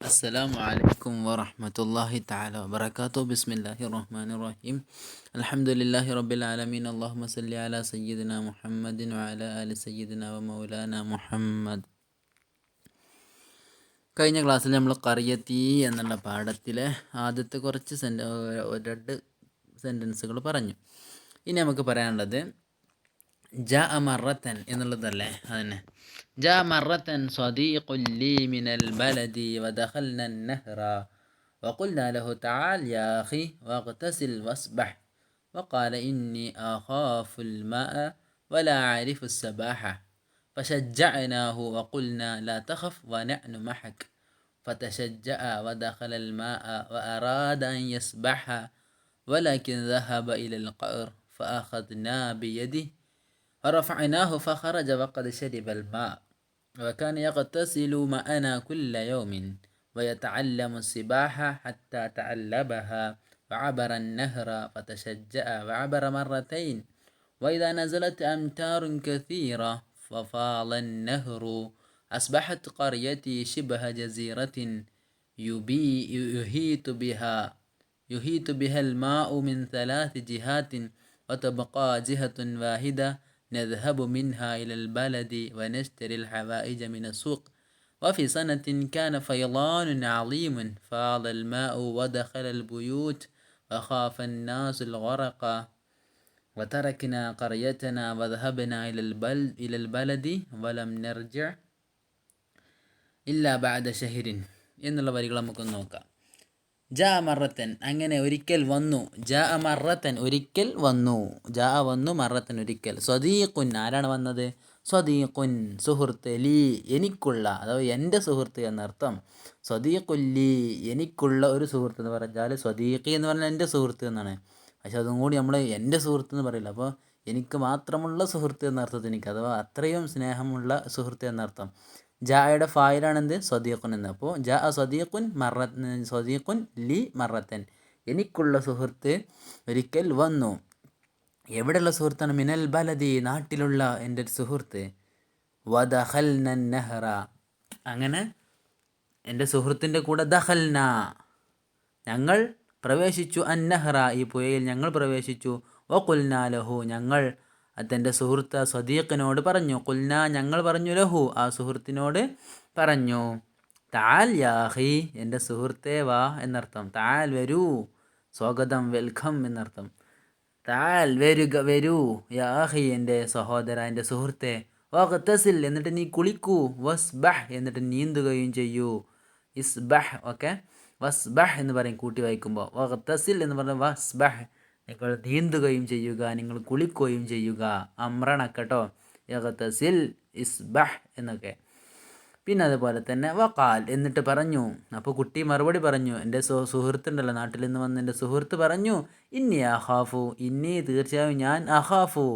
السلام عليكم ورحمة الله تعالى وبركاته. بسم الله الرحمن الرحيم. الحمد لله رب العالمين. اللهم صل على سيدنا محمد وعلى آل سيدنا ومولانا محمد. കഴിഞ്ഞ ക്ലാസ്സിൽ നമ്മൾ ഖറിയത്തി എന്നുള്ള പാഠത്തിലെ ആദ്യത്തെ കുറച്ച് രണ്ട് സെൻറ്റൻസുകൾ പറഞ്ഞു. ഇനി നമുക്ക് പറയാനുള്ളത് ജാഅ മറത്തൻ എന്നുള്ളതല്ലേ. അതന്നെ جاء مرة صديق لي من البلد ودخلنا النهر وقلنا له تعال يا أخي واغتسل واسبح وقال إني أخاف الماء ولا أعرف السباحة فشجعناه وقلنا لا تخف ونحن معك فتشجع ودخل الماء وأراد أن يسبح ولكن ذهب إلى القعر فأخذنا بيده ورفعناه فخرج وقد شرب الماء وكان يغتسل معنا كل يوم ويتعلم السباحة حتى تعلمها وعبر النهر فتشجع وعبر مرتين وإذا نزلت أمطار كثيرة ففاض النهر أصبحت قريتي شبه جزيرة يهيت بها الماء من 3 جهات وتبقى جهة واحدة نذهب منها إلى البلد ونشتري الحوائج من السوق. وفي سنة كان فيضان عظيم فاض الماء ودخل البيوت وخاف الناس الغرق وتركنا قريتنا وذهبنا إلى البلد ولم نرجع إلا بعد شهر. എന്നുള്ള വരികൾ നമുക്കൊന്ന് നോക്കാം. ജാ മറത്തൻ അങ്ങനെ ഒരിക്കൽ വന്നു. ജാ മറത്തൻ ഒരിക്കൽ വന്നു. ജാ വന്നു, മറത്തൻ ഒരിക്കൽ. സ്വദീഖുൻ ആരാണ് വന്നത്? സ്വദീഖുൻ സുഹൃത്ത്, ലീ എനിക്കുള്ള, അഥവാ എൻ്റെ സുഹൃത്ത് എന്നർത്ഥം. സ്വദീഖുൻ ലീ എനിക്കുള്ള ഒരു സുഹൃത്ത് എന്ന് പറഞ്ഞാൽ സ്വദീഖി എന്ന് പറഞ്ഞാൽ എൻ്റെ സുഹൃത്ത് എന്നാണ്. പക്ഷെ അതും കൂടി നമ്മൾ എൻ്റെ സുഹൃത്ത് എന്ന് പറയില്ല. അപ്പോൾ എനിക്ക് മാത്രമുള്ള സുഹൃത്ത് എന്നർത്ഥത്തിൽ എനിക്ക്, അഥവാ അത്രയും സ്നേഹമുള്ള സുഹൃത്ത് എന്നർത്ഥം. ജായുടെ ഫായിലാണെന്ത്? സ്വദീഖുൻ എന്ന്. അപ്പോൾ ജാ സ്വദീഖുൻ ലി മറത്തൻ എനിക്കുള്ള സുഹൃത്ത് ഒരിക്കൽ വന്നു. എവിടെയുള്ള സുഹൃത്താണ്? മിനൽ ബലദി നാട്ടിലുള്ള എൻ്റെ ഒരു സുഹൃത്ത്. വദഖൽന നഹ്റ അങ്ങനെ എൻ്റെ സുഹൃത്തിൻ്റെ കൂടെ ദഖൽന ഞങ്ങൾ പ്രവേശിച്ചു, അന്നഹ്റ ഈ പുഴയിൽ ഞങ്ങൾ പ്രവേശിച്ചു. വഖുൽന ലഹു ഞങ്ങൾ അതെൻ്റെ സുഹൃത്ത് സ്വദീഖിനോട് പറഞ്ഞു. ഖുൽന ഞങ്ങൾ പറഞ്ഞു, ലഹു ആ സുഹൃത്തിനോട് പറഞ്ഞു. താൽ യാഹി എൻ്റെ സുഹൃത്തേ വാ എന്നർത്ഥം. താൽ വരൂ, സ്വാഗതം, വെൽക്കം എന്നർത്ഥം. താൽ വരുക, വരൂ, യാഹി എൻ്റെ സഹോദര, എൻ്റെ സുഹൃത്തെ. വഖ്തസിൽ എന്നിട്ട് നീ കുളിക്കൂ. വസ്ബഹ് എന്നിട്ട് നീന്തുകയും ചെയ്യൂ. ഇസ്ബഹ് ഓക്കെ, വസ്ബഹ് എന്ന് പറയും കൂട്ടി വായിക്കുമ്പോൾ. വഖ്തസിൽ എന്ന് പറഞ്ഞാൽ വസ്ബഹ് നിങ്ങൾ നീന്തുകയും ചെയ്യുക, നിങ്ങൾ കുളിക്കുകയും ചെയ്യുക. അമ്രണക്കട്ടോ, യഗ്തസിൽ, ഇസ്ബഹ് എന്നൊക്കെ. പിന്നെ അതുപോലെ തന്നെ വഖാൽ എന്നിട്ട് പറഞ്ഞു. അപ്പോൾ കുട്ടി മറുപടി പറഞ്ഞു. എൻ്റെ സുഹൃത്തുണ്ടല്ലോ, നാട്ടിൽ നിന്ന് വന്ന എൻ്റെ സുഹൃത്ത് പറഞ്ഞു, ഇന്നി അഖാഫു ഇന്നി തീർച്ചയായും ഞാൻ, അഖാഫു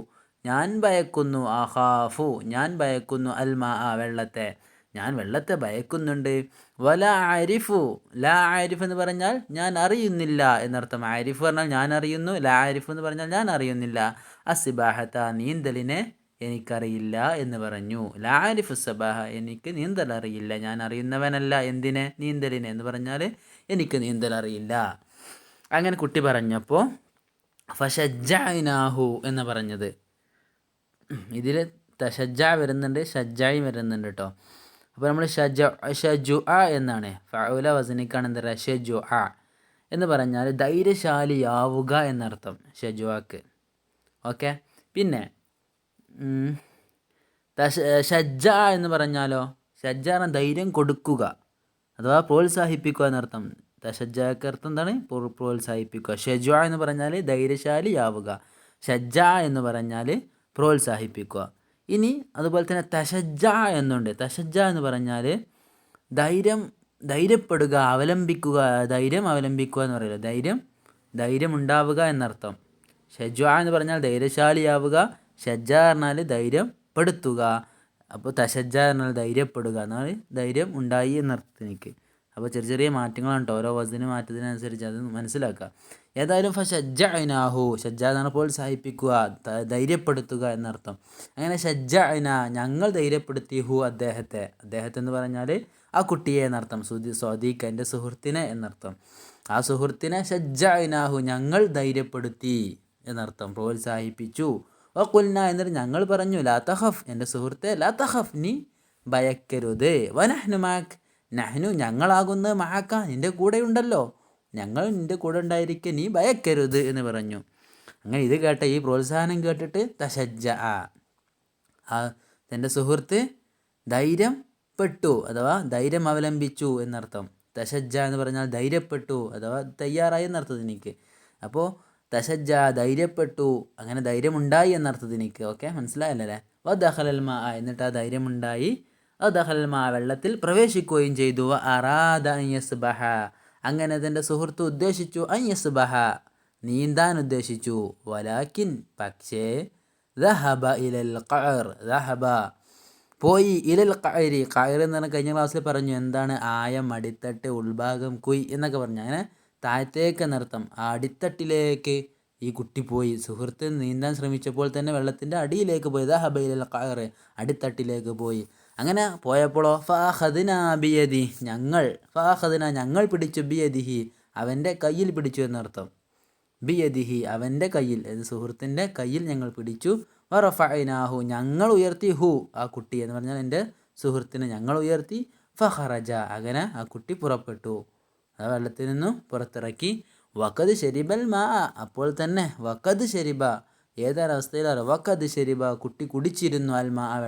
ഞാൻ ഭയക്കുന്നു, അഖാഫു ഞാൻ ഭയക്കുന്നു, അൽമാ വെള്ളത്തെ ഞാൻ വെള്ളത്തെ ഭയക്കുന്നുണ്ട്. വല ആരിഫു ലാ ആരിഫ് എന്ന് പറഞ്ഞാൽ ഞാൻ അറിയുന്നില്ല എന്നർത്ഥം. ആരിഫ് പറഞ്ഞാൽ ഞാൻ അറിയുന്നു, ലാ ആരിഫ് എന്ന് പറഞ്ഞാൽ ഞാൻ അറിയുന്നില്ല. അസിബാഹത്ത നീന്തലിനെ എനിക്കറിയില്ല എന്ന് പറഞ്ഞു. ലാ ആരിഫു സബാഹ എനിക്ക് നീന്തൽ അറിയില്ല, ഞാൻ അറിയുന്നവനല്ല. എന്തിനെ? നീന്തലിനെ എന്ന് പറഞ്ഞാൽ എനിക്ക് നീന്തൽ അറിയില്ല. അങ്ങനെ കുട്ടി പറഞ്ഞപ്പോൾ ഫഷജ്ജഅനാഹു എന്ന് പറഞ്ഞത്. ഇതിൽ തഷജ്ജ വരുന്നുണ്ട്, ഷജ്ജായി വരുന്നുണ്ട് കേട്ടോ. അപ്പോൾ നമ്മൾ ഷജു എന്നാണ്, ഫഅല വസനിക്കാണ് എന്താ പറയുക, ഷജു എന്ന് പറഞ്ഞാൽ ധൈര്യശാലിയാവുക എന്നർത്ഥം ഷജുആക്ക്. ഓക്കെ. പിന്നെ ഷജ്ജ എന്ന് പറഞ്ഞാലോ, ഷജ്ജ പറഞ്ഞാൽ ധൈര്യം കൊടുക്കുക അഥവാ പ്രോത്സാഹിപ്പിക്കുക എന്നർത്ഥം. തഷജ്ജക്ക് അർത്ഥം എന്താണ്? പ്രോത്സാഹിപ്പിക്കുക. ഷജു എന്ന് പറഞ്ഞാൽ ധൈര്യശാലിയാവുക, ഷജ്ജ എന്ന് പറഞ്ഞാൽ പ്രോത്സാഹിപ്പിക്കുക. ഇനി അതുപോലെ തന്നെ തഷജ്ജ എന്നുണ്ട്. തഷജ്ജ എന്ന് പറഞ്ഞാൽ ധൈര്യപ്പെടുക, അവലംബിക്കുക, ധൈര്യം അവലംബിക്കുക എന്ന് പറയുന്നത് ധൈര്യം ഉണ്ടാവുക എന്നർത്ഥം. ഷജ്ജ എന്ന് പറഞ്ഞാൽ ധൈര്യശാലിയാവുക, ഷജ്ജ പറഞ്ഞാൽ ധൈര്യപ്പെടുത്തുക. അപ്പോൾ തഷജ്ജ പറഞ്ഞാൽ ധൈര്യപ്പെടുക എന്നാൽ ധൈര്യം ഉണ്ടായി എന്നർത്ഥം എനിക്ക്. അപ്പോൾ ചെറിയ ചെറിയ മാറ്റങ്ങളാണ് കേട്ടോ, ഓരോ വസന മാറ്റത്തിനനുസരിച്ച് അത് മനസ്സിലാക്കുക. ഏതായാലും ഫഷജ്ജഅനാഹു ഷജ്ജ എന്നാണ് പ്രോത്സാഹിപ്പിക്കുക, ധൈര്യപ്പെടുത്തുക എന്നർത്ഥം. അങ്ങനെ ഷജ്ജഅന ഞങ്ങൾ ധൈര്യപ്പെടുത്തി, ഹു അദ്ദേഹത്തെ എന്ന് പറഞ്ഞാൽ ആ കുട്ടിയെ എന്നർത്ഥം. സ്വാദീഖ് എൻ്റെ സുഹൃത്തിനെ എന്നർത്ഥം. ആ സുഹൃത്തിനെ ഷജ്ജഅനാഹു ഞങ്ങൾ ധൈര്യപ്പെടുത്തി എന്നർത്ഥം, പ്രോത്സാഹിപ്പിച്ചു. വഖുൽന എന്നിട്ട് ഞങ്ങൾ പറഞ്ഞു ലാ തഖഫ് എൻ്റെ സുഹൃത്തെ, ലാ തഖഫ് നീ ഭയക്കരുത്, വനഹ്നു മഅക് നഹ്നു ഞങ്ങളാകുന്ന മഅക നിൻ്റെ കൂടെയുണ്ടല്ലോ, ഞങ്ങൾ നിൻ്റെ കൂടെ ഉണ്ടായിരിക്കെ നീ ഭയക്കരുത് എന്ന് പറഞ്ഞു. അങ്ങനെ ഇത് കേട്ട ഈ പ്രോത്സാഹനം കേട്ടിട്ട് തശജ്ജഅ ആ തൻ്റെ സുഹൃത്ത് ധൈര്യം പെട്ടു അഥവാ ധൈര്യം അവലംബിച്ചു എന്നർത്ഥം. തശജ്ജ എന്ന് പറഞ്ഞാൽ ധൈര്യപ്പെട്ടു അഥവാ തയ്യാറായി എന്നർത്ഥത്തിനിക്ക്. അപ്പോൾ തശജ്ജ ധൈര്യപ്പെട്ടു, അങ്ങനെ ധൈര്യമുണ്ടായി എന്നർത്ഥത്തിനിക്ക്. ഓക്കെ, മനസ്സിലായല്ലേ? ദഖലൽ മാ എന്നിട്ട് ആ ധൈര്യമുണ്ടായി. ദഖലൽ മാ വെള്ളത്തിൽ പ്രവേശിക്കുകയും ചെയ്തു. അറാദ അൻ യസ്ബഹ അങ്ങനെ തൻ്റെ സുഹൃത്ത് ഉദ്ദേശിച്ചു, അൻ യസ്ബഹ നീന്താൻ ഉദ്ദേശിച്ചു. വലാക്കിൻ പക്ഷേ ദഹബ ഇലൽ ഖഅർ ദഹബ പോയി, ഇലൽ ഖഅരി ഖഅർ എന്ന് പറഞ്ഞാൽ കഴിഞ്ഞ ക്ലാസ്സിൽ പറഞ്ഞു എന്താണ്, ആയം, അടിത്തട്ട്, ഉൾഭാഗം, കുയ് എന്നൊക്കെ പറഞ്ഞു. അങ്ങനെ താഴത്തേക്ക് എന്നർത്ഥം. ആ അടിത്തട്ടിലേക്ക് ഈ കുട്ടി പോയി. സുഹൃത്ത് നീന്താൻ ശ്രമിച്ചപ്പോൾ തന്നെ വെള്ളത്തിൻ്റെ അടിയിലേക്ക് പോയി. ദഹബ ഇലൽ ഖഅർ അടിത്തട്ടിലേക്ക് പോയി. അങ്ങനെ പോയപ്പോഴോ ഫഅഖദ്നാ ബിയദി ഞങ്ങൾ പിടിച്ചു, ബിയദിഹി അവൻ്റെ കയ്യിൽ പിടിച്ചു എന്നർത്ഥം. ബിയദിഹി അവൻ്റെ കയ്യിൽ, സുഹൃത്തിൻ്റെ കയ്യിൽ ഞങ്ങൾ പിടിച്ചു. വറഫഅനാഹു ഞങ്ങൾ ഉയർത്തി, ഹു ആ കുട്ടി എന്ന് പറഞ്ഞാൽ എൻ്റെ സുഹൃത്തിനെ ഞങ്ങൾ ഉയർത്തി. ഫഖറജ അങ്ങനെ ആ കുട്ടി പുറപ്പെട്ടു, ആ വെള്ളത്തിൽ നിന്നും പുറത്തിറക്കി. വഖദ് ശരിബൽ മാ അപ്പോൾ തന്നെ വഖദ് ശരിബ ഏതൊരവസ്ഥയിലാണ്, വഖദ് ശരിബ കുട്ടി കുടിച്ചിരുന്നു, അൽ മാ ആ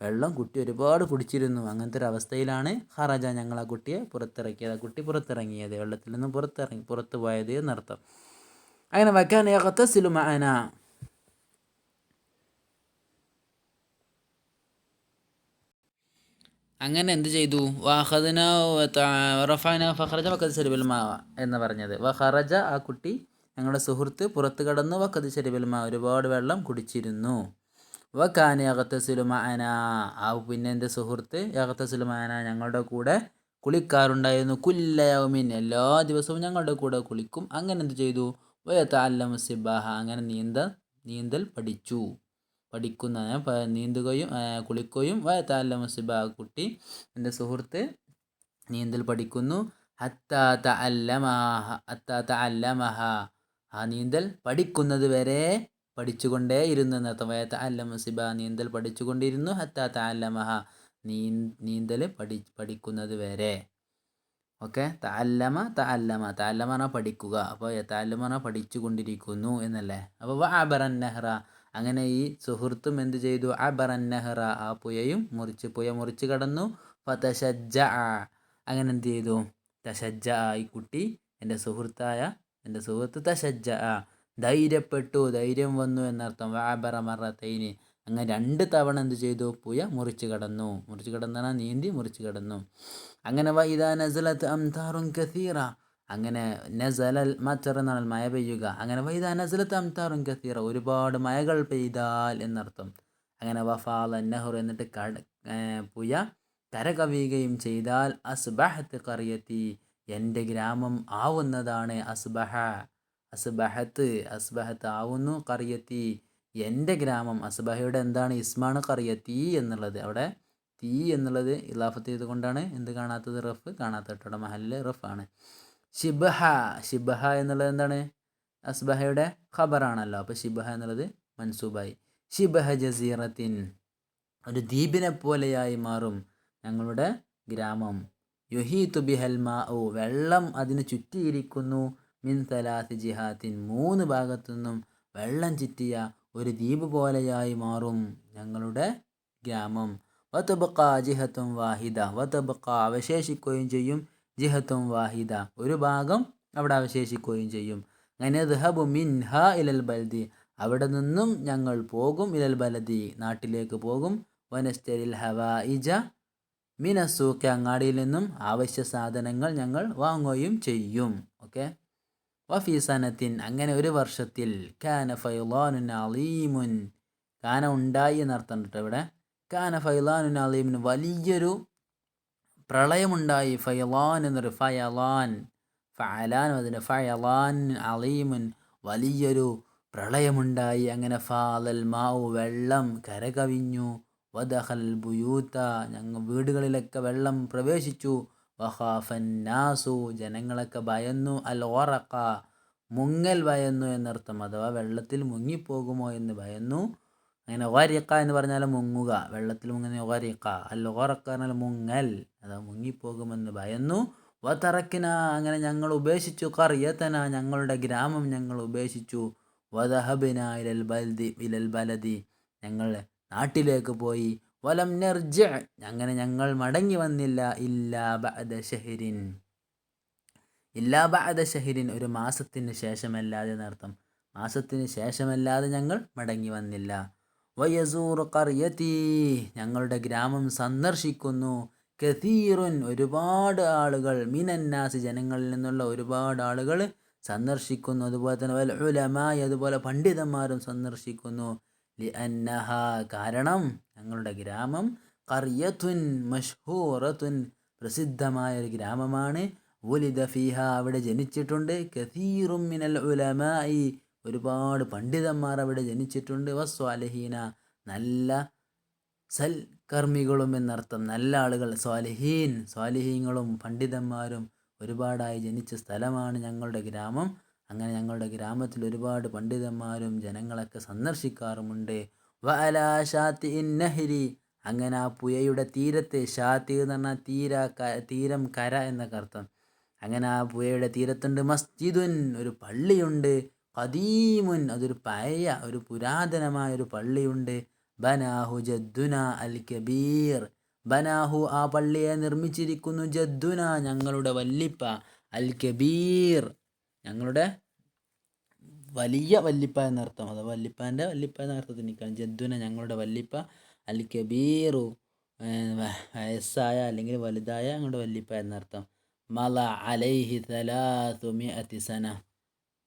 വെള്ളം കുട്ടി ഒരുപാട് കുടിച്ചിരുന്നു. അങ്ങനത്തെ ഒരു അവസ്ഥയിലാണ് ഖറജ ഞങ്ങൾ ആ കുട്ടിയെ പുറത്തിറക്കിയത്, ആ കുട്ടി പുറത്തിറങ്ങിയത്, വെള്ളത്തിൽ നിന്നും പുറത്തു പോയത് എന്നർത്ഥം. അങ്ങനെ വകാന യഗ്തസിലു മഅന അങ്ങനെ എന്ത് ചെയ്തു, വഖദന റഫഅന ഫഖറജ വഖദ് ശരിബൽ മാ എന്ന് പറഞ്ഞത്. വഖറജ ആ കുട്ടി ഞങ്ങളുടെ സുഹൃത്ത് പുറത്ത് കടന്നു. വഖദ് ശരിബൽ മാ ഒരുപാട് വെള്ളം കുടിച്ചിരുന്നു. വകാന യഗ്തസിലു മഅന പിന്നെ എൻ്റെ സുഹൃത്ത് യഗ്തസിലു മഅന ഞങ്ങളുടെ കൂടെ കുളിക്കാറുണ്ടായിരുന്നു. കുല്ല യൗമിൻ എല്ലാ ദിവസവും ഞങ്ങളുടെ കൂടെ കുളിക്കും. അങ്ങനെ എന്ത് ചെയ്തു, വയതഅല്ലമു സിബാഹ അങ്ങനെ നീന്തൽ പഠിക്കുന്ന നീന്തുകയും കുളിക്കുകയും. വയതഅല്ലമു സിബാഹ കുട്ടി എൻ്റെ സുഹൃത്ത് നീന്തൽ പഠിക്കുന്നു. ഹത്താ തഅല്ലമഹ ആ നീന്തൽ പഠിക്കുന്നത് വരെ പഠിച്ചുകൊണ്ടേയിരുന്നു എന്നർത്ഥം. വയതഅല്ലമു സിബാഹ നീന്തൽ പഠിച്ചുകൊണ്ടിരുന്നു. ഹത്താ തഅല്ലമഹ നീന്തൽ പഠിക്കുന്നത് വരെ. ഓക്കെ, തഅല്ലമ പറഞ്ഞാൽ പഠിക്കുക. അപ്പോൾ തഅല്ലമ പറഞ്ഞാൽ പഠിച്ചു കൊണ്ടിരിക്കുന്നു എന്നല്ലേ. അപ്പോൾ വഅബറൻ നഹ്റ അങ്ങനെ ഈ സുഹൃത്തും എന്ത് ചെയ്തു, അബറൻ നഹ്റ ആ പുഴ മുറിച്ച് കടന്നു. ഫതശജ്ജഅ അങ്ങനെ എന്ത് ചെയ്തു, തശജ്ജഅ ഈ കുട്ടി എൻ്റെ സുഹൃത്ത് തശജ്ജഅ ധൈര്യപ്പെട്ടു, ധൈര്യം വന്നു എന്നർത്ഥം. വഅബറ മറത്തൈനി അങ്ങനെ 2 തവണ എന്ത് ചെയ്തു, പുഴ മുറിച്ച് കടന്നാൽ നീന്തി മുറിച്ച് കടന്നു. അങ്ങനെ വഇദാ നസലത് അംതാറുൻ കസീറ അങ്ങനെ നസലൽ മറ്റർ എന്നാണ് മഴ പെയ്യുക. അങ്ങനെ വൈദാ നസലത്ത് അംതാറുൻ കസീറ ഒരുപാട് മഴകൾ പെയ്താൽ എന്നർത്ഥം. അങ്ങനെ വഫാല നെഹ്റു എന്നിട്ട് പുഴ കരകവിയുകയും ചെയ്താൽ അസ്ബഹത്ത് ഖറിയത്തി എൻ്റെ ഗ്രാമം ആവുന്നതാണ്. അസ്ബഹത്ത് ആവുന്നു, ഖറിയത്തി എൻ്റെ ഗ്രാമം. അസ്ബഹയുടെ എന്താണ് ഇസ്മാണ് ഖറിയത്തി എന്നുള്ളത്. അവിടെ തീ എന്നുള്ളത് ഇലാഫത്ത് ചെയ്തുകൊണ്ടാണ് എന്ത് കാണാത്തത്, റഫ് കാണാത്തത്. ഇവിടെ മഹലിൽ റഫ് ആണ്. ഷിബഹ എന്നുള്ളത് എന്താണ്, അസ്ബഹയുടെ ഖബറാണല്ലോ. അപ്പോൾ ഷിബഹ എന്നുള്ളത് മൻസൂബായി. ഷിബഹ ജസീറത്തിൻ ഒരു ദ്വീപിനെ പോലെയായി മാറും ഞങ്ങളുടെ ഗ്രാമം. യുഹീതു ബിഹൽ മാഉ വെള്ളം അതിന് ചുറ്റിയിരിക്കുന്നു. മിൻ തലാത്തി ജിഹാത്തിൻ 3 ഭാഗത്തു നിന്നും വെള്ളം ചുറ്റിയ ഒരു ദ്വീപ് പോലെയായി മാറും ഞങ്ങളുടെ ഗ്രാമം. വതബഖ ജിഹത്തും വാഹിദ വതബഖ അവശേഷിക്കുകയും ചെയ്യും. ജിഹത്തും വാഹിദ ഒരു ഭാഗം അവിടെ അവശേഷിക്കുകയും ചെയ്യും. അങ്ങനെ ദഹബു മിൻഹ ഇലൽ ബൽദി അവിടെ നിന്നും ഞങ്ങൾ പോകും. ഇലൽ ബലദി നാട്ടിലേക്ക് പോകും. വനസ്തരിൽ ഹവായിജ മിനസൂക്ക് അങ്ങാടിയിൽ നിന്നും അവശ്യ സാധനങ്ങൾ ഞങ്ങൾ വാങ്ങുകയും ചെയ്യും. ഓക്കെ, വഫീ സനത്തിൻ അങ്ങനെ ഒരു വർഷത്തിൽ കാന ഫൈളാനുൻ അലീമുൻ കാന ഉണ്ടായി എന്നർത്ഥം കേട്ടോ. ഇവിടെ കാന ഫൈളാനുൻ അലീമുൻ വലിയൊരു പ്രളയമുണ്ടായി. ഫയലാൻ എന്നൊരു ഫഅലാൻ അതിന് ഫയലാൻ അലീമുൻ വലിയൊരു പ്രളയമുണ്ടായി. അങ്ങനെ ഫാലൽ മാഉ വെള്ളം കരകവിഞ്ഞു. വദഖൽ ബുയൂത്ത ഞങ്ങൾ വീടുകളിലൊക്കെ വെള്ളം പ്രവേശിച്ചു. വഖാഫന്നാസു ജനങ്ങളൊക്കെ ഭയന്നു. അൽ ഗറഖ മുങ്ങൽ ഭയന്നു എന്നർത്ഥം, അഥവാ വെള്ളത്തിൽ മുങ്ങിപ്പോകുമോ എന്ന് ഭയന്നു. അങ്ങനെ ഗരിഖ എന്ന് പറഞ്ഞാൽ മുങ്ങുക, വെള്ളത്തിൽ മുങ്ങുന്ന ഗരിഖ. അൽ ഗറഖ പറഞ്ഞാൽ മുങ്ങൽ, അഥവാ മുങ്ങിപ്പോകുമെന്ന് ഭയന്നു. വതറക്ന അങ്ങനെ ഞങ്ങൾ ഉപേക്ഷിച്ചു. ഖറിയതന ഞങ്ങളുടെ ഗ്രാമം ഞങ്ങൾ ഉപേക്ഷിച്ചു. വദഹബ്ന ഇലൽ ബലദി ഞങ്ങൾ നാട്ടിലേക്ക് പോയി. വലം നർജി അങ്ങനെ ഞങ്ങൾ മടങ്ങി വന്നില്ല. ഇല്ലാ ബഅദ ഷഹ്രിൻ ഒരു മാസത്തിന് ശേഷമല്ലാതെ എന്നർത്ഥം, മാസത്തിന് ശേഷമല്ലാതെ ഞങ്ങൾ മടങ്ങി വന്നില്ല. വയസൂർ ഖറിയതി ഞങ്ങളുടെ ഗ്രാമം സന്ദർശിക്കുന്നു. കസീറുൻ ഒരുപാട് ആളുകൾ, മിനന്നാസ് ജനങ്ങളിൽ നിന്നുള്ള ഒരുപാട് ആളുകൾ സന്ദർശിക്കുന്നു. അതുപോലെ തന്നെ വൽ ഉലമായി അതുപോലെ പണ്ഡിതന്മാരും സന്ദർശിക്കുന്നു. ലിഅന്നഹ കാരണം ഞങ്ങളുടെ ഗ്രാമം ഖറിയത്തുൻ മഷ്ഹൂറത്തുൻ പ്രസിദ്ധമായ ഒരു ഗ്രാമമാണ്. വുലിദ ഫീഹ അവിടെ ജനിച്ചിട്ടുണ്ട്. കസീറും മിനൽ ഉലമായി ഒരുപാട് പണ്ഡിതന്മാർ അവിടെ ജനിച്ചിട്ടുണ്ട്. വസ്വാലിഹീന നല്ല സൽകർമ്മികളും എന്നർത്ഥം, നല്ല ആളുകൾ. സ്വാലിഹീങ്ങളും പണ്ഡിതന്മാരും ഒരുപാടായി ജനിച്ച സ്ഥലമാണ് ഞങ്ങളുടെ ഗ്രാമം. അങ്ങനെ ഞങ്ങളുടെ ഗ്രാമത്തിൽ ഒരുപാട് പണ്ഡിതന്മാരും ജനങ്ങളൊക്കെ സന്ദർശിക്കാറുമുണ്ട്. വഅലാ ഷാത്തി നഹരി അങ്ങനെ ആ പുഴയുടെ തീരത്ത്, ഷാത്തി എന്ന് പറഞ്ഞാൽ തീരം കര എന്നൊക്കെ അർത്ഥം. അങ്ങനെ ആ പുഴയുടെ തീരത്തുണ്ട് മസ്ജിദുൻ ഒരു പള്ളിയുണ്ട്. ഖദീമുൻ അതൊരു പഴയ ഒരു പുരാതനമായ ഒരു പള്ളിയുണ്ട്. ബനാഹു ജദ്ദുന അൽ കബീർ ബനാഹു ആ പള്ളിയെ നിർമ്മിച്ചിരിക്കുന്നു. ജദ്ദുന ഞങ്ങളുടെ വല്ലിപ്പ, അൽ കബീർ ഞങ്ങളുടെ വലിയ വല്ലിപ്പ എന്നർത്ഥം, അഥവാ വല്ലിപ്പാൻ്റെ വല്ലിപ്പ എന്ന അർത്ഥത്തിൽ നിൽക്കുകയാണ്. ജദ്ദുന ഞങ്ങളുടെ വല്ലിപ്പ, അൽ കബീറു വയസ്സായ അല്ലെങ്കിൽ വലുതായ ഞങ്ങളുടെ വല്ലിപ്പ എന്നർത്ഥം. മല അലൈഹി 300 സന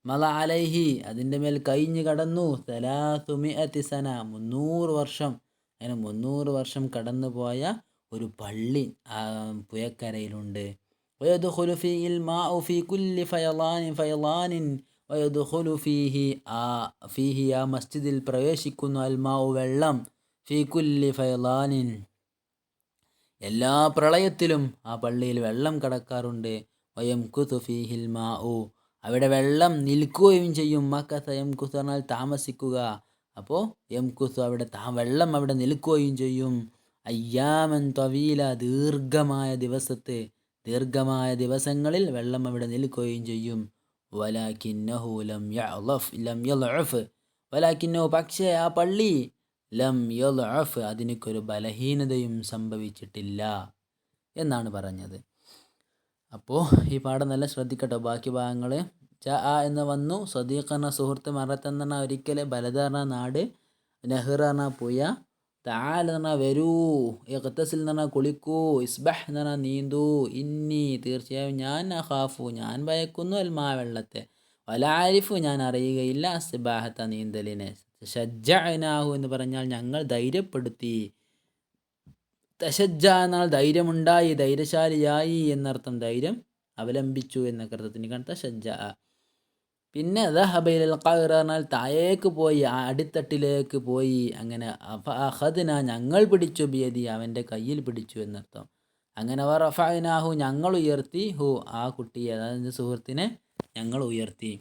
മല അലൈഹി അതിൻ്റെ മേൽ കഴിഞ്ഞു കടന്നു. 300 സന 300 വർഷം. അങ്ങനെ 300 വർഷം കടന്നു പോയ ഒരു പള്ളി ആ പുഴക്കരയിലുണ്ട്. വയദ്ഖുലു ഫീഹിൽ മാഉ ഫീ കുല്ലി ഫയളാനിൻ വയദ്ഖുലു ഫീഹി ആ മസ്ജിദിൽ പ്രവേശിക്കുന്നു. അൽ മാഉ വെള്ളം, ഫീ കുല്ലി ഫയളാനിൻ എല്ലാ പ്രളയത്തിലും ആ പള്ളിയിൽ വെള്ളം കടക്കാറുണ്ട്. വയംകുതു ഫീഹിൽ മാഉ അവിടെ വെള്ളം നിൽക്കുകയും ചെയ്യും. മക്കസ യംകുസു പറഞ്ഞാൽ താമസിക്കുക. അപ്പോൾ യംകുസു അവിടെ വെള്ളം അവിടെ നിൽക്കുകയും ചെയ്യും. അയ്യാമൻ തവീല ദീർഘമായ ദിവസങ്ങളിൽ വെള്ളം അവിടെ നിൽക്കുകയും ചെയ്യും. വലാകിന്നഹു ലം യളഫ് വലാകിന്നഹു പക്ഷേ ആ പള്ളി ലം യളഫ് അതിനൊരു ബലഹീനതയും സംഭവിച്ചിട്ടില്ല എന്നാണ് പറഞ്ഞത്. അപ്പോൾ ഈ പാഠം നല്ല ശ്രദ്ധിക്കട്ടോ. ബാക്കി ഭാഗങ്ങൾ എന്ന് വന്നു. സദീഖ് എന്ന സുഹൃത്ത്, മറത്ത് എന്ന് പറഞ്ഞാൽ ഒരിക്കൽ, ബലദ് പറഞ്ഞാൽ നാട്, നെഹ്ർ പറഞ്ഞാൽ പുഴ, തആൽ എന്ന് പറഞ്ഞാൽ വരൂ, ഇഖ്തസിൽ എന്ന് പറഞ്ഞാൽ കുളിക്കൂ, ഇസ്ബഹ് എന്ന് പറഞ്ഞാൽ നീന്തൂ, ഇന്നി തീർച്ചയായും ഞാൻ, അഖാഫു ഞാൻ ഭയക്കുന്നു, അൽമാ വെള്ളത്തെ, വലാരിഫു ഞാൻ അറിയുകയില്ല, അസ്ബാഹത്ത നീന്തലിനെ. ഷജ്ജഅനാഹു എന്ന് പറഞ്ഞാൽ ഞങ്ങൾ ധൈര്യപ്പെടുത്തി. തശജ്ജ എന്നാൽ ധൈര്യമുണ്ടായി, ധൈര്യശാലിയായി എന്നർത്ഥം, ധൈര്യം അവലംബിച്ചു എന്നൊക്കെ അർത്ഥത്തിന് തശജ്ജ. പിന്നെ ദഹബ ഇലൽ ഖഅർ എന്നാൽ താഴേക്ക് പോയി, അടിത്തട്ടിലേക്ക് പോയി. അങ്ങനെ ഫഅഖദ്ന ഞങ്ങൾ പിടിച്ചു, ബിയദി അവൻ്റെ കയ്യിൽ പിടിച്ചു എന്നർത്ഥം. അങ്ങനെ വറഫഅനാഹു ഞങ്ങൾ ഉയർത്തി, ഹു ആ കുട്ടിയെ, അതായത് സുഹൃത്തിനെ ഞങ്ങൾ ഉയർത്തി.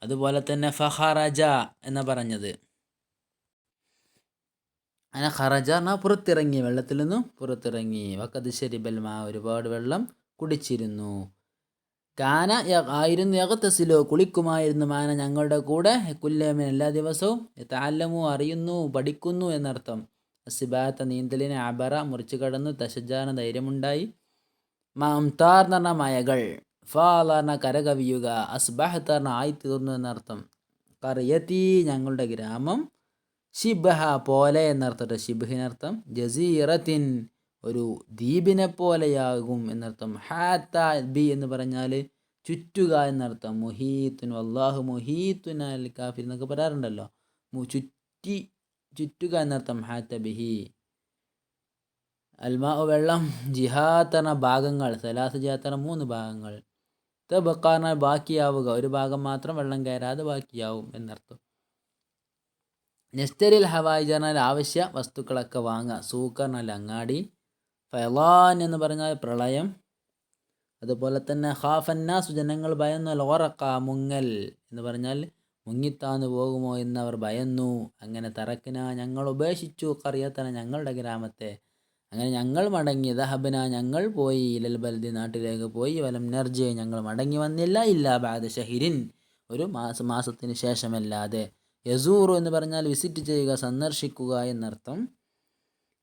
അതുപോലെ തന്നെ ഫഖറജ എന്ന് പറഞ്ഞത്, അങ്ങനെ ഖറജ എന്നാൽ പുറത്തിറങ്ങി, വെള്ളത്തിൽ നിന്നും പുറത്തിറങ്ങി. വഖദ് ശരിബൽ മാ ഒരുപാട് വെള്ളം കുടിച്ചിരുന്നു. കാന ആയിരുന്നു, യഗ്തസിലു കുളിക്കുമായിരുന്നു, മാന ഞങ്ങളുടെ കൂടെ, കുല്ലമിൻ എല്ലാ ദിവസവും, യതഅല്ലമു അറിയുന്നു പഠിക്കുന്നു എന്നർത്ഥം. അസിബാത്ത നീന്തലിനെ, അബറ മുറിച്ചു കടന്നു, തശജാന ധൈര്യമുണ്ടായി, മംതാർ എന്ന് പറഞ്ഞാൽ മയകൾ, ഫാല പറഞ്ഞാൽ കരകവിയുക, അസ്ബഹത്ത് പറഞ്ഞാൽ ആയിത്തീർന്നു എന്നർത്ഥം. ഖറിയതി ഞങ്ങളുടെ ഗ്രാമം, ഷിബ്ഹ പോലെ എന്നർത്ഥം, ഷിബ്ഹിനർത്ഥം ജസീറത്തിൻ ഒരു ദ്വീപിനെ പോലെയാകും എന്നർത്ഥം. ഹാത്ത ബി എന്ന് പറഞ്ഞാൽ ചുറ്റുക എന്നർത്ഥം. മുഹീത്തുൻ വല്ലാഹു മുഹീത്തുൻ അൽ കാഫിർ എന്നൊക്കെ പറയാറുണ്ടല്ലോ, ചുറ്റുക എന്നർത്ഥം. ഹാത്ത ബിഹി അൽമാ വെള്ളം, ജിഹാത്തന ഭാഗങ്ങൾ, സലാസ് ജിഹാത്തന 3 ഭാഗങ്ങൾ, തബഖാന ബാക്കിയാവുക, ഒരു ഭാഗം മാത്രം വെള്ളം കയറാതെ ബാക്കിയാവും എന്നർത്ഥം. നെസ്റ്ററിൽ ഹവായിജ് പറഞ്ഞാൽ ആവശ്യ വസ്തുക്കളൊക്കെ വാങ്ങുക. സൂക്ക് പറഞ്ഞാൽ അങ്ങാടി. ഫയലാൻ എന്ന് പറഞ്ഞാൽ പ്രളയം. അതുപോലെ തന്നെ ഖാഫന്നാസു ജനങ്ങൾ ഭയന്നു. ലോറക്ക മുങ്ങൽ എന്ന് പറഞ്ഞാൽ മുങ്ങിത്താന്നു പോകുമോ എന്നവർ ഭയന്നു. അങ്ങനെ തറക്കിന ഞങ്ങൾ ഉപേക്ഷിച്ചു ഖറിയത്തന ഞങ്ങളുടെ ഗ്രാമത്തെ. അങ്ങനെ ഞങ്ങൾ മടങ്ങി. ദഹബന ഞങ്ങൾ പോയി. ഇലൽ ബൽദി നാട്ടിലേക്ക് പോയി. വലം നർജി ഞങ്ങൾ മടങ്ങി വന്നില്ല. ഇല്ല ബാദ ഷഹിരിൻ ഒരു മാസത്തിന് ശേഷമല്ലാതെ. യസൂറു എന്ന് പറഞ്ഞാൽ വിസിറ്റ് ചെയ്യുക, സന്ദർശിക്കുക എന്നർത്ഥം.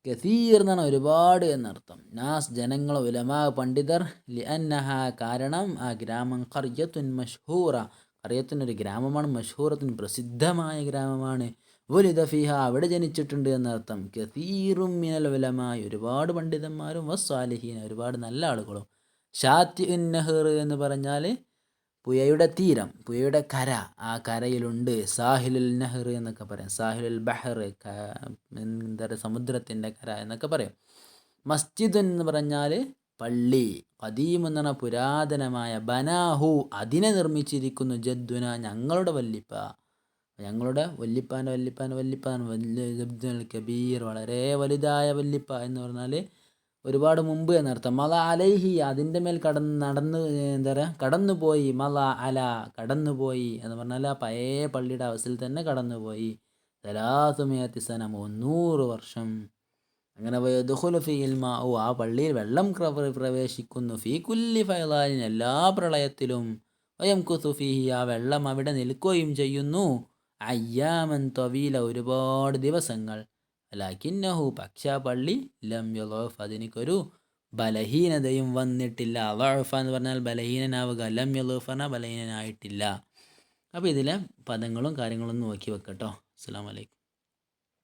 കസീർ എന്നാണ് ഒരുപാട് എന്നർത്ഥം. നാസ് ജനങ്ങൾ, ഉലമാ പണ്ഡിതർ. ലിഅന്നഹ കാരണം ആ ഗ്രാമം ഖറിയത്തുൻ മഷ്ഹൂറ ഖറിയത്തുൻ ഒരു ഗ്രാമമാണ്. മഷ്ഹൂറത്തുൻ പ്രസിദ്ധമായ ഗ്രാമമാണ്. വുലിദ ഫിഹ അവിടെ ജനിച്ചിട്ടുണ്ട് എന്നർത്ഥം. കസീറും മിനൽ ഉലമാ ഒരുപാട് പണ്ഡിതന്മാരും വസ്സാലിഹീൻ ഒരുപാട് നല്ല ആളുകളും. ഷാത്തി ഉൻ നഹർ എന്ന് പറഞ്ഞാൽ പുഴയുടെ തീരം, പുഴയുടെ കര. ആ കരയിലുണ്ട്. സാഹിലുൽ നഹർ എന്നൊക്കെ പറയാം. സാഹിലുൽ ബഹർ എന്താ പറയുക സമുദ്രത്തിൻ്റെ കര എന്നൊക്കെ പറയും. മസ്ജിദ് എന്ന് പറഞ്ഞാൽ പള്ളി. ഖദീം എന്ന് പറഞ്ഞാൽ പുരാതനമായ. ബനാഹു അതിനെ നിർമ്മിച്ചിരിക്കുന്നു. ജദ്ദുന ഞങ്ങളുടെ വല്ലിപ്പ. ഞങ്ങളുടെ വല്ലിപ്പാൻ്റെ വല്ലിപ്പാൻ്റെ വല്ലിപ്പാൻ ജബ്ദുൽ കബീർ വളരെ വലുതായ വല്ലിപ്പ എന്ന് പറഞ്ഞാൽ ഒരുപാട് മുമ്പ് എന്നർത്ഥം. മല അലൈഹി അതിൻ്റെ മേൽ നടന്ന് എന്താ പറയുക കടന്നുപോയി. മല അല കടന്നുപോയി എന്ന് പറഞ്ഞാൽ ആ പഴയ പള്ളിയുടെ അവസ്ഥയിൽ തന്നെ കടന്നുപോയി. സലാസുമിയത്തി സന 300 വർഷം. അങ്ങനെ ദുഖുലു ഫീ ഇൽമാ ആ പള്ളിയിൽ വെള്ളം പ്രവേശിക്കുന്നു. ഫീ കുല്ലി ഫൈലാലിൻ എല്ലാ പ്രളയത്തിലും. വയം കുസുഫീഹി ആ വെള്ളം അവിടെ നിൽക്കുകയും ചെയ്യുന്നു. അയ്യാമൻ ത്വവീല ഒരുപാട് ദിവസങ്ങൾ. ലാക്കിന്നഹു പക്ഷെ ആ പള്ളി ലം യളഫ് അതിനിക്കൊരു ബലഹീനതയും വന്നിട്ടില്ല. അളഫ എന്ന് പറഞ്ഞാൽ ബലഹീനനാവുക. ലം യളഫന ബലഹീനനായിട്ടില്ല. അപ്പോൾ ഇതിലെ പദങ്ങളും കാര്യങ്ങളും നോക്കി വെക്കട്ടോ. അസ്സലാമു അലൈക്കും.